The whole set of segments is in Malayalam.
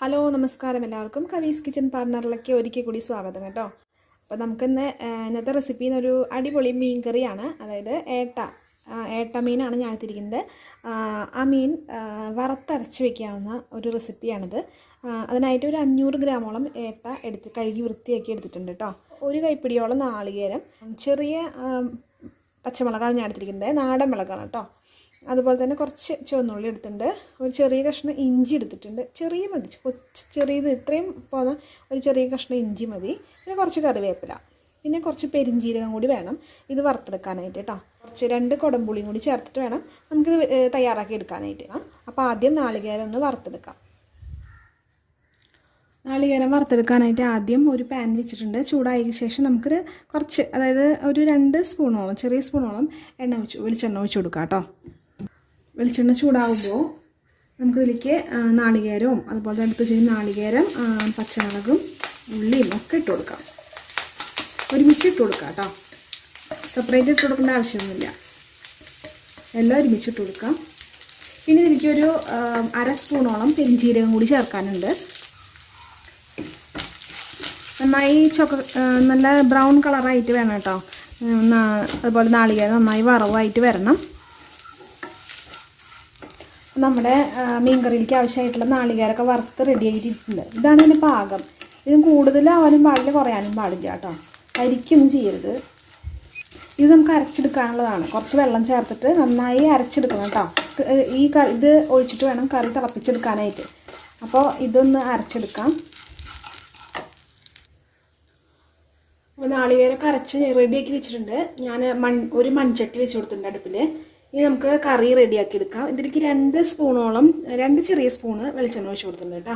ഹലോ നമസ്കാരം എല്ലാവർക്കും കവീസ് കിച്ചൺ പാർട്ണറിലേക്ക് ഒരിക്കൽ കൂടി സ്വാഗതം കേട്ടോ. അപ്പോൾ നമുക്കിന്ന് ഇന്നത്തെ റെസിപ്പി ഒരു അടിപൊളി മീൻ കറിയാണ്. അതായത് ഏട്ട മീനാണ് ഞാൻ എടുത്തിരിക്കുന്നത്. ആ മീൻ വറുത്തരച്ച് വയ്ക്കാവുന്ന ഒരു റെസിപ്പിയാണിത്. അതിനായിട്ട് ഒരു 500 ഗ്രാമോളം ഏട്ട കഴുകി വൃത്തിയാക്കി എടുത്തിട്ടുണ്ട് കേട്ടോ. ഒരു കൈപ്പിടിയോളം നാളികേരം, ചെറിയ പച്ചമുളകാണ് ഞാൻ എടുത്തിരിക്കുന്നത്, നാടൻ മുളകാണ് കേട്ടോ. അതുപോലെ തന്നെ കുറച്ച് ചുവന്നുള്ളി എടുത്തിട്ടുണ്ട്, ഒരു ചെറിയ കഷ്ണം ഇഞ്ചി എടുത്തിട്ടുണ്ട്, ചെറിയ മതി, ചെറിയത് ഇത്രയും പോകുന്ന ഒരു ചെറിയ കഷ്ണം ഇഞ്ചി മതി. പിന്നെ കുറച്ച് കറിവേപ്പില, പിന്നെ കുറച്ച് പെരിഞ്ചീരകം കൂടി വേണം ഇത് വറുത്തെടുക്കാനായിട്ട് കേട്ടോ. കുറച്ച് 2 കുടംപുളിയും കൂടി ചേർത്തിട്ട് വേണം നമുക്കിത് തയ്യാറാക്കി എടുക്കാനായിട്ട്. അപ്പോൾ ആദ്യം നാളികേരം ഒന്ന് വറുത്തെടുക്കാം. നാളികേരം വറുത്തെടുക്കാനായിട്ട് ആദ്യം ഒരു പാൻ വെച്ചിട്ടുണ്ട്. ചൂടായതിനു ശേഷം നമുക്കൊരു കുറച്ച്, അതായത് ഒരു 2 സ്പൂണോളം, ചെറിയ സ്പൂണോളം വെളിച്ചെണ്ണ ഒഴിച്ച് കൊടുക്കാം കേട്ടോ. വെളിച്ചെണ്ണ ചൂടാകുമ്പോൾ നമുക്കിതിലേക്ക് നാളികേരവും അതുപോലെ എടുത്ത് ചെയ്യുന്ന നാളികേരം, പച്ചമുളകും ഉള്ളിയും ഒക്കെ ഇട്ട് കൊടുക്കാം. ഒരുമിച്ച് ഇട്ട് കൊടുക്കാം കേട്ടോ. സെപ്പറേറ്റ് ഇട്ട് കൊടുക്കേണ്ട ആവശ്യമൊന്നുമില്ല, എല്ലാം ഒരുമിച്ച് ഇട്ട് കൊടുക്കാം. പിന്നെ ഇതിലേക്കൊരു 1/2 സ്പൂണോളം പെരിഞ്ചീരകം കൂടി ചേർക്കാനുണ്ട്. നന്നായി നല്ല ബ്രൗൺ കളറായിട്ട് വേണം കേട്ടോ. അതുപോലെ നാളികേരം നന്നായി വറവായിട്ട് വരണം. നമ്മുടെ മീൻ കറിയിലേക്ക് ആവശ്യമായിട്ടുള്ള നാളികേരമൊക്കെ വറുത്ത് റെഡി ആയിട്ടിട്ടുണ്ട്. ഇതാണ് ഇതിൻ്റെ പാകം. ഇതിന് കൂടുതലാവാനും പാടില്ല, കുറയാനും പാടില്ല കേട്ടോ. അരിക്കൊന്നും ചെയ്യരുത്. ഇത് നമുക്ക് അരച്ചെടുക്കാനുള്ളതാണ്. കുറച്ച് വെള്ളം ചേർത്തിട്ട് നന്നായി അരച്ചെടുക്കണം കേട്ടോ. ഇത് ഒഴിച്ചിട്ട് വേണം കറി തിളപ്പിച്ചെടുക്കാനായിട്ട്. അപ്പോൾ ഇതൊന്ന് അരച്ചെടുക്കാം. അപ്പോൾ നാളികേരമൊക്കെ അരച്ച് റെഡിയാക്കി വെച്ചിട്ടുണ്ട്. ഞാൻ ഒരു മൺചട്ടി വെച്ച് കൊടുത്തിട്ടുണ്ട് അടുപ്പിൽ. ഇനി നമുക്ക് കറി റെഡിയാക്കി എടുക്കാം. ഇതിലേക്ക് 2 സ്പൂണോളം, 2 ചെറിയ സ്പൂണ് വെളിച്ചെണ്ണ ഒഴിച്ച് കൊടുത്തിട്ടുണ്ട് കേട്ടോ.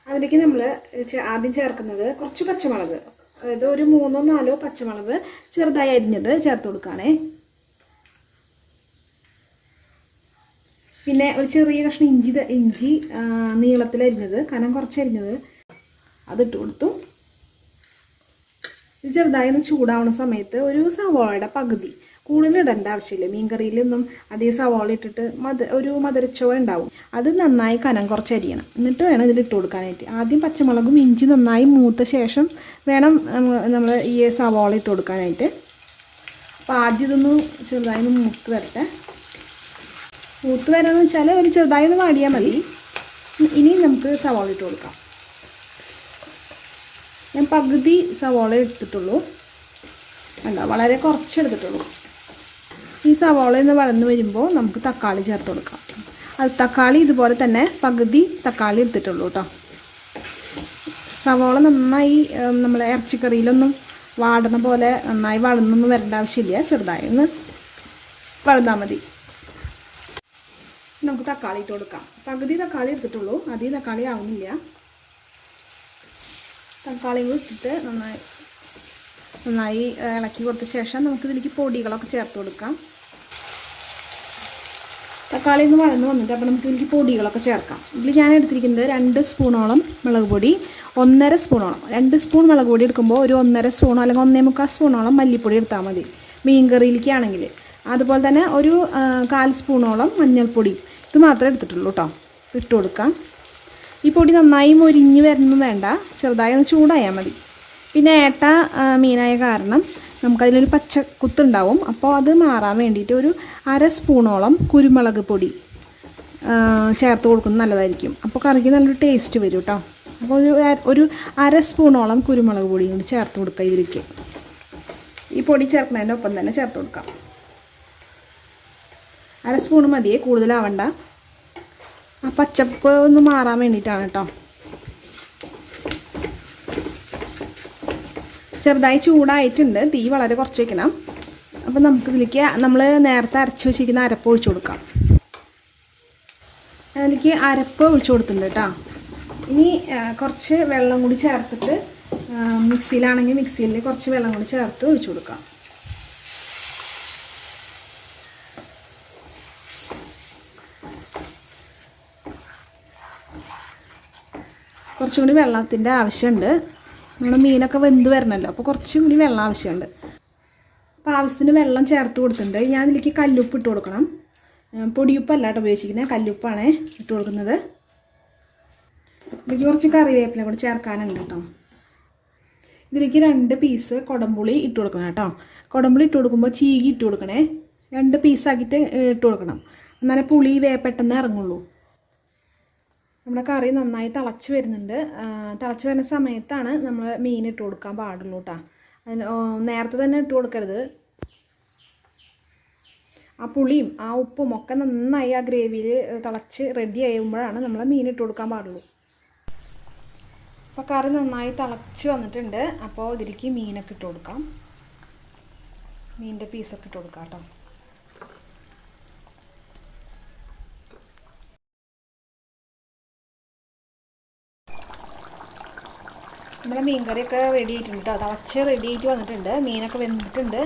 അതിലേക്ക് നമ്മൾ ആദ്യം ചേർക്കുന്നത് കുറച്ച് പച്ചമുളക്, അതായത് ഒരു 3-4 പച്ചമുളക് ചെറുതായി അരിഞ്ഞത് ചേർത്ത് കൊടുക്കുകയാണേ. പിന്നെ ഒരു ചെറിയ കഷ്ണം ഇഞ്ചി നീളത്തിലരിഞ്ഞത്, കനം കുറച്ചരിഞ്ഞത് അതിട്ട് കൊടുത്തു. ഇത് ചെറുതായി ഒന്ന് ചൂടാവുന്ന സമയത്ത് ഒരു സവാളയുടെ പകുതി, കൂടുതൽ ഇടേണ്ട ആവശ്യമില്ല. മീൻ കറിയിലൊന്നും അധികം സവാള ഇട്ടിട്ട് ഒരു മധുരച്ചോ ഉണ്ടാവും. അത് നന്നായി കനം കുറച്ചരിയണം. എന്നിട്ട് വേണം ഇതിലിട്ട് കൊടുക്കാനായിട്ട്. ആദ്യം പച്ചമുളകും ഇഞ്ചി നന്നായി മൂത്ത ശേഷം വേണം നമ്മൾ ഈ സവാള ഇട്ട് കൊടുക്കാനായിട്ട്. അപ്പോൾ ആദ്യം ഇതൊന്ന് ചെറുതായി ഒന്ന് മൂത്ത് വരട്ടെ. മൂത്ത് വരാമെന്ന് വെച്ചാൽ ഒരു ചെറുതായി ഒന്ന് വാടിയാൽ മതി. ഇനി നമുക്ക് സവാള ഇട്ട് കൊടുക്കാം. ഞാൻ പകുതി സവാള എടുത്തിട്ടുള്ളൂ, കണ്ടോ, വളരെ കുറച്ചെടുത്തിട്ടുള്ളൂ. ഈ സവാള ഒന്ന് വഴന്ന് വരുമ്പോൾ നമുക്ക് തക്കാളി ചേർത്ത് കൊടുക്കാം. തക്കാളി ഇതുപോലെ തന്നെ പകുതി തക്കാളി എടുത്തിട്ടുള്ളൂ കേട്ടോ. സവാള നന്നായി നമ്മളെ ഇറച്ചിക്കറിയിലൊന്നും വാടണ പോലെ നന്നായി വഴന്നൊന്നും വരേണ്ട ആവശ്യമില്ല, ചെറുതായി ഒന്ന് വഴന്നാൽ മതി. നമുക്ക് തക്കാളി ഇട്ട് കൊടുക്കാം. പകുതി തക്കാളി എടുത്തിട്ടുള്ളൂ, അധികം തക്കാളി ആവുന്നില്ല. തക്കാളി ഇട്ടിട്ട് നന്നായി ഇളക്കി കൊടുത്ത ശേഷം നമുക്കിതിലേക്ക് പൊടികളൊക്കെ ചേർത്ത് കൊടുക്കാം. തക്കാളി ഒന്ന് വഴന്ന് വന്നിട്ട് അപ്പോൾ നമുക്ക് ഇതിലേക്ക് പൊടികളൊക്കെ ചേർക്കാം. ഇതിൽ ഞാൻ എടുത്തിരിക്കുന്നത് 2 സ്പൂണോളം മുളക് പൊടി, 1.5 സ്പൂണോളം, 2 സ്പൂൺ മുളക് പൊടി എടുക്കുമ്പോൾ ഒരു 1.5 സ്പൂണോ അല്ലെങ്കിൽ 1.25 സ്പൂണോളം മല്ലിപ്പൊടി എടുത്താൽ മതി മീൻ കറിയിലേക്കാണെങ്കിൽ. അതുപോലെ തന്നെ ഒരു 1/4 സ്പൂണോളം മഞ്ഞൾപ്പൊടി, ഇത് മാത്രമേ എടുത്തിട്ടുള്ളൂ കേട്ടോ. ഇട്ട് കൊടുക്കാം. ഈ പൊടി നന്നായി മൊരിഞ്ഞ് വരണം വേണ്ട, ചെറുതായി ഒന്ന് ചൂടായാൽ മതി. പിന്നെ ഏട്ട മീനായ കാരണം നമുക്കതിലൊരു പച്ച കുത്തുണ്ടാവും. അപ്പോൾ അത് മാറാൻ വേണ്ടിയിട്ട് ഒരു 1/2 സ്പൂണോളം കുരുമുളക് പൊടി ചേർത്ത് കൊടുക്കുന്നത് നല്ലതായിരിക്കും. അപ്പോൾ കറിക്ക് നല്ലൊരു ടേസ്റ്റ് വരും കേട്ടോ. അപ്പോൾ ഒരു 1/2 സ്പൂണോളം കുരുമുളക് പൊടിയും കൂടി ചേർത്ത് കൊടുക്കുക ഇതിലേക്ക്. ഈ പൊടി ചേർക്കുന്നതിൻ്റെ ഒപ്പം തന്നെ ചേർത്ത് കൊടുക്കാം. 1/2 സ്പൂണ് മതിയേ, കൂടുതലാവണ്ട. ആ പച്ചപ്പ് ഒന്ന് മാറാൻ വേണ്ടിയിട്ടാണ് കേട്ടോ. ചെറുതായി ചൂടായിട്ടുണ്ട്, തീ വളരെ കുറച്ച് വയ്ക്കണം. അപ്പോൾ നമുക്കിതിലേക്ക് നമ്മൾ നേരത്തെ അരച്ച് വെച്ചിരിക്കുന്ന അരപ്പ് ഒഴിച്ചു കൊടുക്കാം. അതിലേക്ക് അരപ്പ് ഒഴിച്ചു കൊടുത്തിട്ടുണ്ട് കേട്ടോ. ഇനി കുറച്ച് വെള്ളം കൂടി ചേർത്തിട്ട്, മിക്സിയിലാണെങ്കിൽ മിക്സിയിൽ കുറച്ച് വെള്ളം കൂടി ചേർത്ത് ഒഴിച്ചു കൊടുക്കാം. കുറച്ചും കൂടി വെള്ളത്തിൻ്റെ ആവശ്യമുണ്ട്. നമ്മൾ മീനൊക്കെ വെന്ത് വരണമല്ലോ, അപ്പോൾ കുറച്ചും കൂടി വെള്ളം ആവശ്യമുണ്ട്. അപ്പോൾ ആവശ്യത്തിന് വെള്ളം ചേർത്ത് കൊടുത്തിട്ടുണ്ട്. ഞാൻ ഇതിലേക്ക് കല്ലുപ്പ് ഇട്ട് കൊടുക്കണം. പൊടിയുപ്പല്ല കേട്ടോ ഉപയോഗിച്ചിരിക്കുന്നത്, കല്ലുപ്പാണ് ഇട്ട് കൊടുക്കുന്നത്. ഇതിലേക്ക് കുറച്ച് കറിവേപ്പില കൂടി ചേർക്കാനുണ്ട് കേട്ടോ. ഇതിലേക്ക് 2 പീസ് കുടംപുളി ഇട്ട് കൊടുക്കണം കേട്ടോ. കുടംപുളി ഇട്ട് കൊടുക്കുമ്പോൾ ചീകി ഇട്ട് കൊടുക്കണേ. 2 പീസാക്കിയിട്ട് ഇട്ട് കൊടുക്കണം, എന്നാലേ പുളി പെട്ടെന്ന് ഇറങ്ങുള്ളൂ. നമ്മുടെ കറി നന്നായി തിളച്ച് വരുന്നുണ്ട്. തിളച്ച് വരുന്ന സമയത്താണ് നമ്മൾ മീൻ ഇട്ട് കൊടുക്കാൻ പാടുള്ളൂ കേട്ടോ. അതിന് നേരത്തെ തന്നെ ഇട്ട് കൊടുക്കരുത്. ആ പുളിയും ആ ഉപ്പും ഒക്കെ നന്നായി ആ ഗ്രേവിയിൽ തിളച്ച് റെഡി ആകുമ്പോഴാണ് നമ്മൾ മീൻ ഇട്ട് കൊടുക്കാൻ പാടുള്ളൂ. അപ്പോൾ കറി നന്നായി തിളച്ച് വന്നിട്ടുണ്ട്. അപ്പോൾ ഇതിലേക്ക് മീനൊക്കെ ഇട്ട് കൊടുക്കാം. മീനിൻ്റെ പീസൊക്കെ ഇട്ട് കൊടുക്കാം കേട്ടോ. നമ്മുടെ മീൻ കറിയൊക്കെ റെഡി ആയിട്ടുണ്ട് കേട്ടോ. തിളച്ച് റെഡി ആയിട്ട് വന്നിട്ടുണ്ട്. മീനൊക്കെ വെന്തിട്ടുണ്ട്.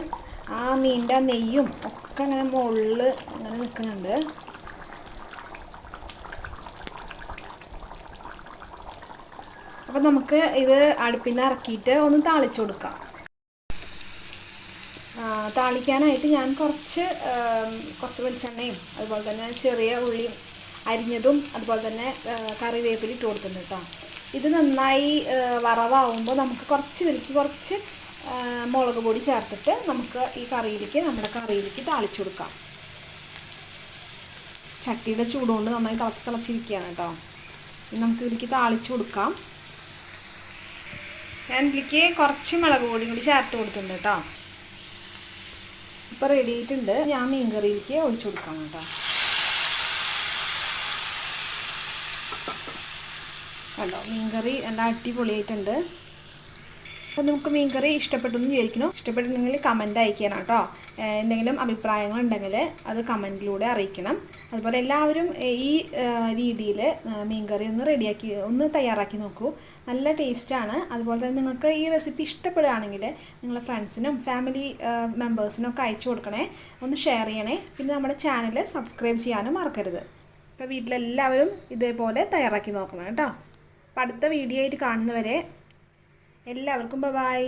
ആ മീനിൻ്റെ നെയ്യും ഒക്കെ അങ്ങനെ മുകളിൽ അങ്ങനെ നിൽക്കുന്നുണ്ട്. അപ്പോൾ നമുക്ക് ഇത് അടുപ്പിൽ നിന്ന് ഇറക്കിയിട്ട് ഒന്ന് താളിച്ചു കൊടുക്കാം. താളിക്കാനായിട്ട് ഞാൻ കുറച്ച് വെളിച്ചെണ്ണയും അതുപോലെ തന്നെ ചെറിയ ഉള്ളി അരിഞ്ഞതും അതുപോലെ തന്നെ കറിവേപ്പില ഇട്ട് കൊടുക്കുന്നുണ്ട് കേട്ടോ. ഇത് നന്നായി വറവാകുമ്പോൾ നമുക്ക് കുറച്ച് മുളക് പൊടി ചേർത്തിട്ട് നമുക്ക് നമ്മുടെ കറിയിലേക്ക് താളിച്ചു കൊടുക്കാം. ചട്ടിയുടെ ചൂടുകൊണ്ട് നന്നായി തിളച്ചിരിക്കുകയാണ് കേട്ടോ. നമുക്ക് ഇതിലേക്ക് താളിച്ചു കൊടുക്കാം. ഞാൻ ഇതിലേക്ക് കുറച്ച് മുളക് പൊടി കൂടി ചേർത്ത് കൊടുത്തിട്ടുണ്ട് കേട്ടോ. ഇപ്പോൾ റെഡി ആയിട്ടുണ്ട്. ഞാൻ മീൻ കറിയിലേക്ക് ഒഴിച്ചു കൊടുക്കാം കേട്ടോ. കണ്ടോ, മീൻകറി നല്ല അടിപൊളിയായിട്ടുണ്ട്. അപ്പോൾ നമുക്ക് മീൻകറി ഇഷ്ടപ്പെട്ടെന്ന് വിചാരിക്കുന്നു. ഇഷ്ടപ്പെട്ടിട്ടുണ്ടെങ്കിൽ കമൻറ്റ് അയക്കണം കേട്ടോ. എന്തെങ്കിലും അഭിപ്രായങ്ങളുണ്ടെങ്കിൽ അത് കമൻറ്റിലൂടെ അറിയിക്കണം. അതുപോലെ എല്ലാവരും ഈ രീതിയിൽ മീൻകറി ഒന്ന് തയ്യാറാക്കി നോക്കൂ. നല്ല ടേസ്റ്റാണ്. അതുപോലെ തന്നെ നിങ്ങൾക്ക് ഈ റെസിപ്പി ഇഷ്ടപ്പെടുകയാണെങ്കിൽ നിങ്ങളുടെ ഫ്രണ്ട്സിനും ഫാമിലി മെമ്പേഴ്സിനും ഒക്കെ അയച്ചു കൊടുക്കണേ. ഒന്ന് ഷെയർ ചെയ്യണേ. പിന്നെ നമ്മുടെ ചാനൽ സബ്സ്ക്രൈബ് ചെയ്യാനും മറക്കരുത്. അപ്പോൾ വീട്ടിലെല്ലാവരും ഇതേപോലെ തയ്യാറാക്കി നോക്കണം കേട്ടോ. അപ്പോൾ അടുത്ത വീഡിയോ ആയിട്ട് കാണുന്നവരെ എല്ലാവർക്കും ബൈ.